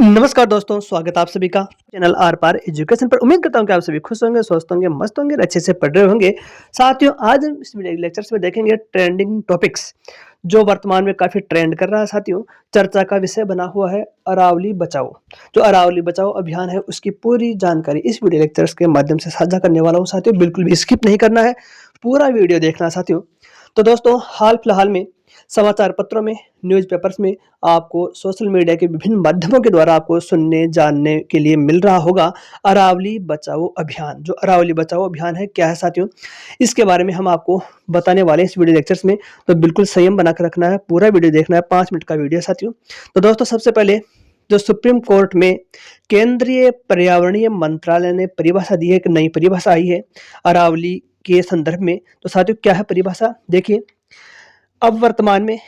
नमस्कार दोस्तों, स्वागत है आप सभी का चैनल आर पार एजुकेशन पर। उम्मीद करता हूँ कि आप सभी खुश होंगे, स्वस्थ होंगे, मस्त होंगे और अच्छे से पढ़ रहे होंगे। साथियों, आज हम इस वीडियो लेक्चर्स में देखेंगे ट्रेंडिंग टॉपिक्स जो वर्तमान में काफ़ी ट्रेंड कर रहा है। साथियों, चर्चा का विषय बना हुआ है अरावली बचाओ। जो अरावली बचाओ अभियान है उसकी पूरी जानकारी इस वीडियो लेक्चर्स के माध्यम से साझा करने वाला हूँ। साथियों, बिल्कुल भी स्किप नहीं करना है, पूरा वीडियो देखना। साथियों, तो दोस्तों, हाल फिलहाल में समाचार पत्रों में, न्यूज़पेपर्स में आपको सोशल मीडिया के विभिन्न माध्यमों के द्वारा आपको सुनने जानने के लिए मिल रहा होगा अरावली बचाओ अभियान। जो अरावली बचाओ अभियान है क्या है साथियों, इसके बारे में हम आपको बताने वाले हैं इस वीडियो लेक्चर्स में। तो बिल्कुल संयम बनाकर रखना है, पूरा वीडियो देखना है, 5 मिनट का वीडियो साथियों। तो दोस्तों, सबसे पहले जो सुप्रीम कोर्ट में केंद्रीय पर्यावरणीय मंत्रालय ने परिभाषा दी है, एक नई परिभाषा आई है अरावली के संदर्भ में। तो साथियों, क्या है परिभाषा, देखिए। अब वर्तमान में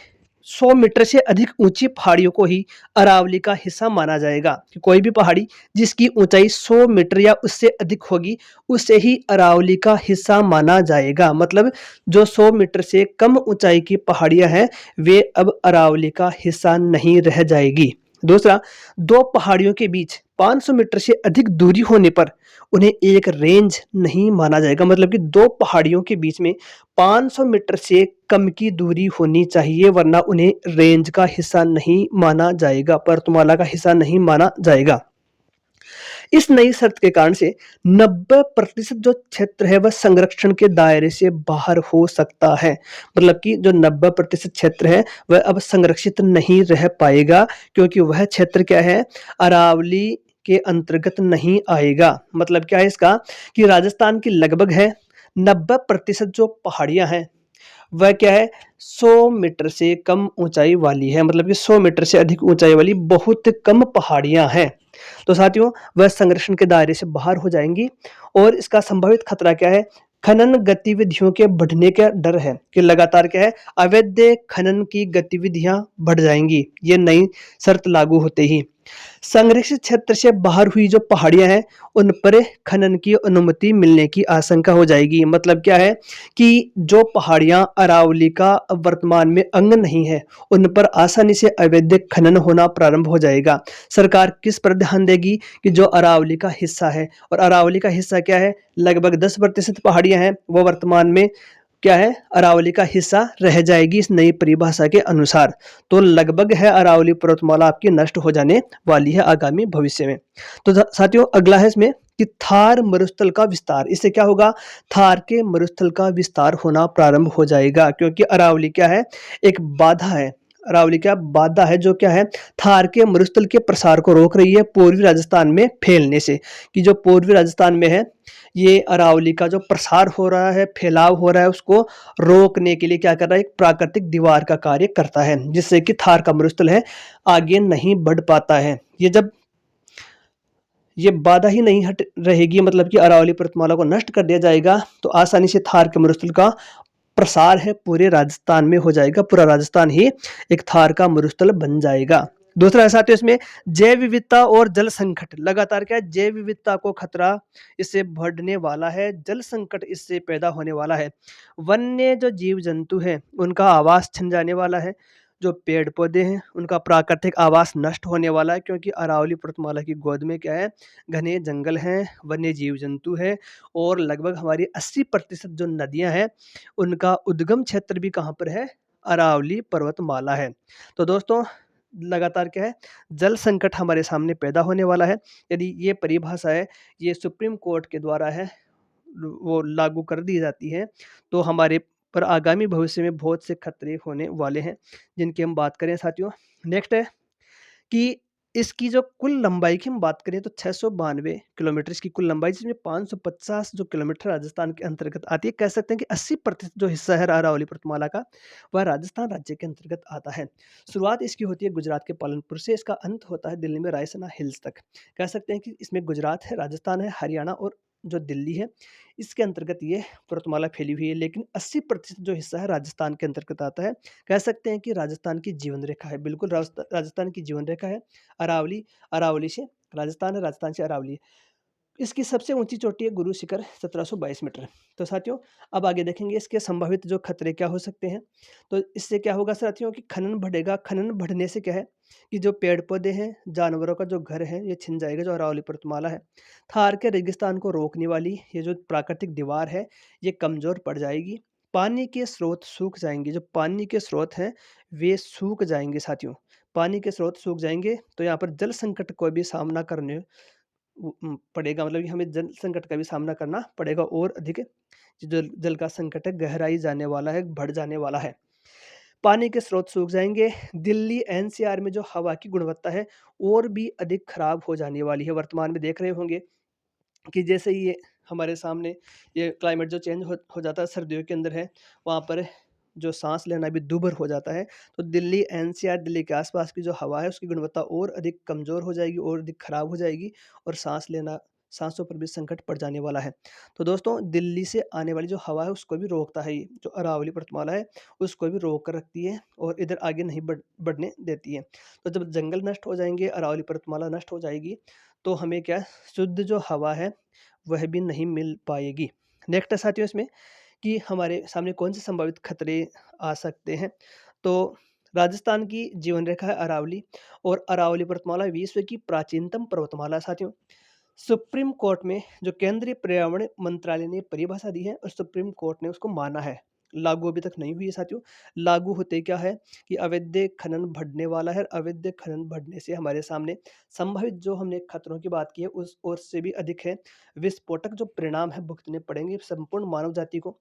100 मीटर से अधिक ऊंची पहाड़ियों को ही अरावली का हिस्सा माना जाएगा। कि कोई भी पहाड़ी जिसकी ऊंचाई 100 मीटर या उससे अधिक होगी उसे ही अरावली का हिस्सा माना जाएगा। मतलब जो 100 मीटर से कम ऊंचाई की पहाड़ियां हैं वे अब अरावली का हिस्सा नहीं रह जाएगी। दूसरा, दो पहाड़ियों के बीच 500 मीटर से अधिक दूरी होने पर उन्हें एक रेंज नहीं माना जाएगा। मतलब कि दो पहाड़ियों के बीच में 500 मीटर से कम की दूरी होनी चाहिए, वरना उन्हें रेंज का हिस्सा नहीं माना जाएगा, पर्वतमाला का हिस्सा नहीं माना जाएगा। इस नई शर्त के कारण से 90% जो क्षेत्र है वह संरक्षण के दायरे से बाहर हो सकता है। मतलब कि जो 90% क्षेत्र है वह अब संरक्षित नहीं रह पाएगा, क्योंकि वह क्षेत्र क्या है, अरावली के अंतर्गत नहीं आएगा। मतलब क्या है इसका, कि राजस्थान की लगभग है 90% जो पहाड़ियां हैं वह क्या है, 100 मीटर से कम ऊंचाई वाली है। मतलब कि 100 मीटर से अधिक ऊंचाई वाली बहुत कम पहाड़ियां हैं। तो साथियों, वह संरक्षण के दायरे से बाहर हो जाएंगी। और इसका संभावित खतरा क्या है, खनन गतिविधियों के बढ़ने का डर है। कि लगातार क्या है, अवैध खनन की गतिविधियां बढ़ जाएंगी ये नई शर्त लागू होते ही। संरक्षित क्षेत्र से बाहर हुई जो पहाड़ियां हैं उन पर खनन की अनुमति मिलने की आशंका हो जाएगी। मतलब क्या है, कि जो पहाड़ियां अरावली का वर्तमान में अंग नहीं है उन पर आसानी से अवैध खनन होना प्रारंभ हो जाएगा। सरकार किस पर ध्यान देगी, कि जो अरावली का हिस्सा है, और अरावली का हिस्सा क्या है, लगभग 10% पहाड़ियां हैं, वो वर्तमान में क्या है, अरावली का हिस्सा रह जाएगी इस नई परिभाषा के अनुसार। तो लगभग है अरावली पर्वतमाला आपकी नष्ट हो जाने वाली है आगामी भविष्य में। तो साथियों, अगला है इसमें कि थार मरुस्थल का विस्तार। इससे क्या होगा, थार के मरुस्थल का विस्तार होना प्रारंभ हो जाएगा, क्योंकि अरावली क्या है, एक बाधा है। अरावली क्या बाधा है, जो क्या है, थार के मरुस्थल के प्रसार को रोक रही है पूर्वी राजस्थान में फैलने से। कि जो पूर्वी राजस्थान में है ये अरावली का जो प्रसार हो रहा है, फैलाव हो रहा है, उसको रोकने के लिए क्या कर रहा है, एक प्राकृतिक दीवार का कार्य करता है, जिससे कि थार का मरुस्थल है आगे नहीं बढ़ पाता है। ये जब ये बाधा ही नहीं हट रहेगी, मतलब कि अरावली पर्वतमाला को नष्ट कर दिया जाएगा, तो आसानी से थार के मरुस्थल का प्रसार है पूरे राजस्थान में हो जाएगा। पूरा राजस्थान ही एक थार का मरुस्थल बन जाएगा। दूसरा है साथियों इसमें जैव विविधता और जल संकट। लगातार क्या है, जैव विविधता को खतरा इससे बढ़ने वाला है, जल संकट इससे पैदा होने वाला है। वन्य जो जीव जंतु है उनका आवास छिन जाने वाला है। जो पेड़ पौधे हैं उनका प्राकृतिक आवास नष्ट होने वाला है, क्योंकि अरावली पर्वतमाला की गोद में क्या है, घने जंगल हैं, वन्य जीव जंतु है। और लगभग हमारी 80% जो नदियां हैं उनका उद्गम क्षेत्र भी कहाँ पर है, अरावली पर्वतमाला है। तो दोस्तों, लगातार क्या है, जल संकट हमारे सामने पैदा होने वाला है। यदि ये परिभाषा है ये सुप्रीम कोर्ट के द्वारा है वो लागू कर दी जाती है, तो हमारे पर आगामी भविष्य में बहुत से खतरे होने वाले हैं, जिनकी हम बात करें साथियों। नेक्स्ट है कि इसकी जो कुल लंबाई की हम बात करें तो 692 किलोमीटर इसकी कुल लंबाई, जिसमें 550 जो किलोमीटर राजस्थान के अंतर्गत आती है। कह सकते हैं कि 80% जो हिस्सा है अरावली पर्वतमाला का वह राजस्थान राज्य के अंतर्गत आता है। शुरुआत इसकी होती है गुजरात के पालनपुर से, इसका अंत होता है दिल्ली में रायसना हिल्स तक। कह सकते हैं कि इसमें गुजरात है, राजस्थान है, हरियाणा और जो दिल्ली है इसके अंतर्गत ये पर्वतमाला फैली हुई है। लेकिन 80% जो हिस्सा है राजस्थान के अंतर्गत आता है। कह सकते हैं कि राजस्थान की जीवन रेखा है, बिल्कुल राजस्थान की जीवन रेखा है अरावली। अरावली से राजस्थान है, राजस्थान से अरावली है। इसकी सबसे ऊँची चोटी है गुरु शिखर 1722 मीटर। तो साथियों अब आगे देखेंगे इसके संभावित जो खतरे क्या हो सकते हैं। तो इससे क्या होगा साथियों कि खनन बढ़ेगा, खनन बढ़ने से क्या है कि जो पेड़-पौधे हैं, जानवरों का जो घर है, ये छिन जाएगा जो अरावली पर्वतमाला है। थार के रेगिस्तान को रोकने वाली ये जो प्राकृतिक दीवार है, ये कमज़ोर पड़ जाएगी। पानी के स्रोत सूख जाएँगे, जो पानी के स्रोत हैं, वे सूख जाएँगे साथियों। पानी के स्रोत सूख जाएँगे, तो यहाँ पर जल संकट को भी सामना करने पड़ेगा, मतलब कि हमें जल संकट का भी सामना करना पड़ेगा और अधिक जल जल का संकट है, गहराई जाने वाला है, बढ़ जाने वाला है। पानी के स्रोत सूख जाएँगे, दिल्ली एनसीआर में जो हवा की गुणवत्ता है और भी अधिक खराब हो जाने वाली है। वर्तमान में देख रहे होंगे कि जैसे ही ये हमारे सामने ये क्लाइमेट जो चेंज हो जाता है सर्दियों के अंदर है, वहाँ पर जो साँस लेना भी दूभर हो जाता है। तो दिल्ली एनसीआर, दिल्ली के आस-पास की जो हवा है उसकी गुणवत्ता और अधिक कमज़ोर हो जाएगी और अधिक खराब हो जाएगी और साँसों पर भी संकट पड़ जाने वाला है। तो दोस्तों दिल्ली से आने वाली जो हवा है उसको भी रोकता है ये, जो अरावली पर्वतमाला है उसको भी रोक कर रखती है और इधर आगे नहीं बढ़ने देती है। तो जब जंगल नष्ट हो जाएँगे, अरावली पर्वतमाला नष्ट हो जाएगी, तो हमें क्या शुद्ध जो हवा है वह भी नहीं मिल पाएगी। नेक्स्ट है साथियों इसमें कि हमारे सामने कौन से संभावित खतरे आ सकते हैं। तो राजस्थान की जीवन रेखा है अरावली और अरावली पर्वतमाला विश्व की प्राचीनतम पर्वतमाला है साथियों। सुप्रीम कोर्ट में जो केंद्रीय पर्यावरण मंत्रालय ने परिभाषा दी है और सुप्रीम कोर्ट ने उसको माना है। लागू अभी तक नहीं हुई है साथियों। लागू होते क्या है कि अवैध खनन बढ़ने वाला है। अवैध खनन बढ़ने से हमारे सामने संभावित जो हमने खतरों की बात की है उस ओर से भी अधिक है। विस्फोटक जो परिणाम है भुगतने पड़ेंगे संपूर्ण मानव जाति को।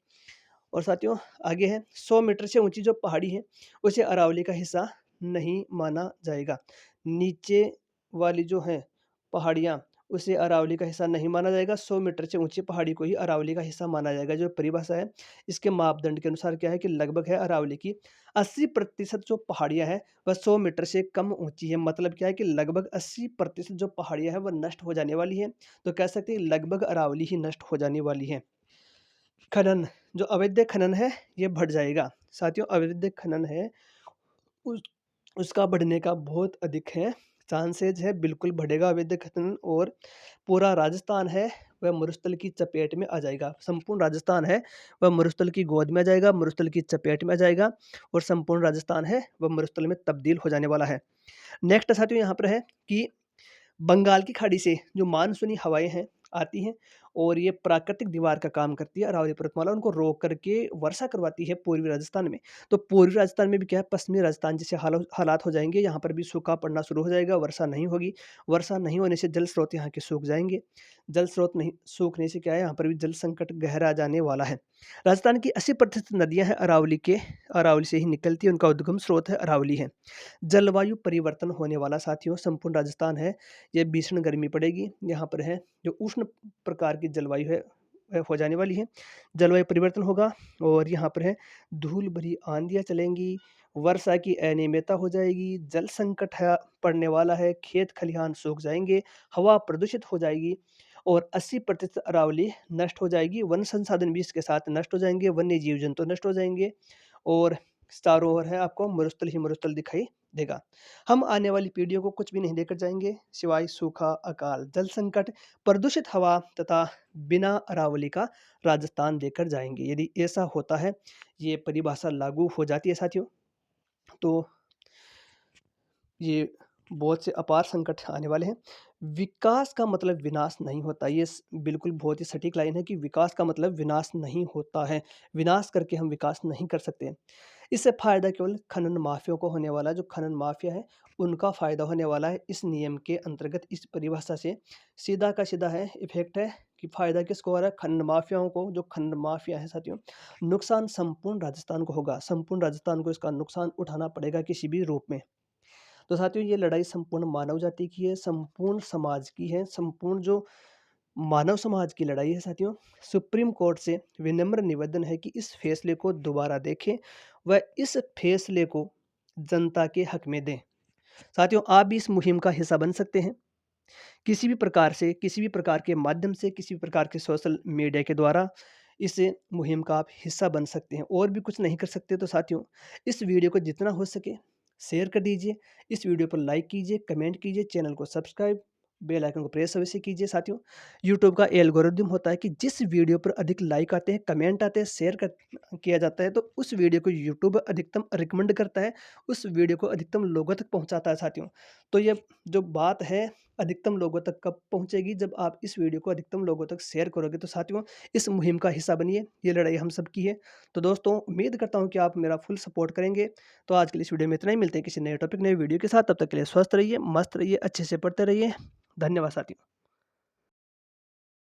और साथियों आगे है 100 मीटर से ऊंची जो पहाड़ी है उसे अरावली का हिस्सा नहीं माना जाएगा। नीचे वाली जो है पहाड़ियाँ उसे अरावली का हिस्सा नहीं माना जाएगा। 100 मीटर से ऊंची पहाड़ी को ही अरावली का हिस्सा माना जाएगा। जो परिभाषा है इसके मापदंड के अनुसार क्या है कि लगभग है अरावली की 80% जो पहाड़ियाँ हैं वह 100 मीटर से कम ऊंची है। मतलब क्या है कि लगभग 80% जो पहाड़ियाँ हैं वह नष्ट हो जाने वाली हैं। तो कह सकते हैं लगभग अरावली ही नष्ट हो जाने वाली है। खनन, जो अवैध खनन है ये बढ़ जाएगा। साथियों अवैध खनन है उस उसका बढ़ने का बहुत अधिक है, चांसेज़ है बिल्कुल बढ़ेगा अवैध खनन और पूरा राजस्थान है वह मरुस्थल की चपेट में आ जाएगा। संपूर्ण राजस्थान है वह मरुस्थल की गोद में आ जाएगा, मरुस्थल की चपेट में आ जाएगा और संपूर्ण राजस्थान है वह मरुस्थल में तब्दील हो जाने वाला है। नेक्स्ट साथियों यहाँ पर है कि बंगाल की खाड़ी से जो मानसूनी हवाएँ हैं, आती हैं और ये प्राकृतिक दीवार का काम करती है। अरावली पर्वतमाला उनको रोक करके वर्षा करवाती है पूर्वी राजस्थान में। तो पूर्वी राजस्थान में भी क्या है पश्चिमी राजस्थान जैसे हालात हो जाएँगे, यहाँ पर भी सूखा पड़ना शुरू हो जाएगा, वर्षा नहीं होगी। वर्षा नहीं होने से जल स्रोत यहाँ के सूख जाएँगे। जल स्रोत नहीं सूखने से क्या है यहाँ पर भी जल संकट गहरा जाने वाला है। राजस्थान की 80% नदियाँ हैं अरावली से ही निकलती है, उनका उद्गम स्रोत है अरावली है। जलवायु परिवर्तन होने वाला साथियों संपूर्ण राजस्थान है, ये भीषण गर्मी पड़ेगी। यहाँ पर है जो उष्ण प्रकार की जलवायु है वह हो जाने वाली है। जलवायु परिवर्तन होगा और यहाँ पर है धूल भरी आंधियाँ चलेंगी, वर्षा की अनियमितता हो जाएगी, जल संकट है पड़ने वाला है, खेत खलिहान सूख जाएँगे, हवा प्रदूषित हो जाएगी और 80% अरावली नष्ट हो जाएगी। वन संसाधन भी इसके साथ नष्ट हो जाएँगे, वन्य जीव-जंतु नष्ट हो जाएँगे और चारों ओर है आपको मरुस्थल ही मरुस्थल दिखाई देगा। हम आने वाली पीढ़ियों को कुछ भी नहीं देकर जाएँगे सिवाय सूखा, अकाल, जल संकट, प्रदूषित हवा तथा बिना अरावली का राजस्थान देकर जाएँगे। यदि ऐसा होता है, ये परिभाषा लागू हो जाती है साथियों, तो ये बहुत से अपार संकट आने वाले हैं। विकास का मतलब विनाश नहीं होता। ये बिल्कुल बहुत ही सटीक लाइन है कि विकास का मतलब विनाश नहीं होता है। विनाश करके हम विकास नहीं कर सकते। इससे फ़ायदा केवल खनन माफियाओं को होने वाला है। जो खनन माफिया है उनका फ़ायदा होने वाला है। इस नियम के अंतर्गत इस परिभाषा से सीधा का सीधा है इफेक्ट है कि फ़ायदा किसको हो रहा है? खनन माफियाओं को। जो खनन माफिया है साथियों, नुकसान संपूर्ण राजस्थान को होगा। संपूर्ण राजस्थान को इसका नुकसान उठाना पड़ेगा किसी भी रूप में। तो साथियों ये लड़ाई संपूर्ण मानव जाति की है, संपूर्ण समाज की है, संपूर्ण जो मानव समाज की लड़ाई है साथियों। सुप्रीम कोर्ट से विनम्र निवेदन है कि इस फैसले को दोबारा देखें व इस फैसले को जनता के हक में दें। साथियों आप भी इस मुहिम का हिस्सा बन सकते हैं। किसी भी प्रकार से, किसी भी प्रकार के माध्यम से, किसी भी प्रकार के सोशल मीडिया के द्वारा इस मुहिम का आप हिस्सा बन सकते हैं। और भी कुछ नहीं कर सकते तो साथियों इस वीडियो को जितना हो सके शेयर कर दीजिए। इस वीडियो पर लाइक कीजिए, कमेंट कीजिए, चैनल को सब्सक्राइब बेल आइकन को प्रेस अवश्य कीजिए साथियों। यूट्यूब का एल्गोरिदम होता है कि जिस वीडियो पर अधिक लाइक आते हैं, कमेंट आते हैं, किया जाता है, तो उस वीडियो को यूट्यूब अधिकतम रिकमेंड करता है, उस वीडियो को अधिकतम लोगों तक पहुँचाता है साथियों। तो ये जो बात है अधिकतम लोगों तक कब पहुँचेगी, जब आप इस वीडियो को अधिकतम लोगों तक शेयर करोगे। तो साथियों, इस मुहिम का हिस्सा बनिए, ये लड़ाई हम सब की है। तो दोस्तों, उम्मीद करता हूँ कि आप मेरा फुल सपोर्ट करेंगे। तो आज के लिए इस वीडियो में इतना ही, मिलते हैं किसी नए टॉपिक, नए वीडियो के साथ। तब तक के लिए स्वस्थ रहिए, मस्त रहिए, अच्छे से पढ़ते रहिए। धन्यवाद साथियों।